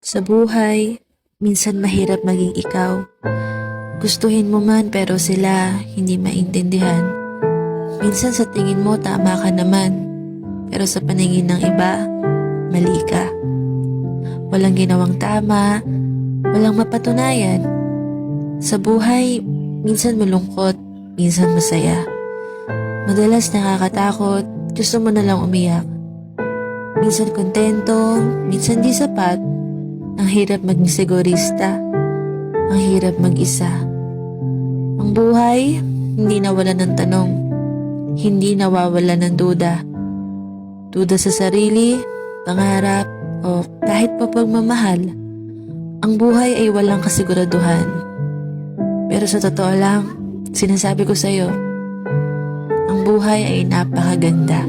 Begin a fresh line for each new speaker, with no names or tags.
Sa buhay, minsan mahirap maging ikaw. Gustuhin mo man pero sila hindi maintindihan. Minsan sa tingin mo tama ka naman, pero sa paningin ng iba, mali ka. Walang ginawang tama, walang mapatunayan. Sa buhay, minsan malungkot, minsan masaya. Madalas nakakatakot, gusto mo na lang umiyak. Minsan kontento, minsan di sapat. Ang hirap maging sigurista. Ang hirap mag-isa. Ang buhay, hindi nawala ng tanong. Hindi nawawala ng duda. Duda sa sarili, pangarap, o kahit pa pagmamahal. Ang buhay ay walang kasiguraduhan. Pero sa totoo lang, sinasabi ko sa'yo, ang buhay ay napakaganda.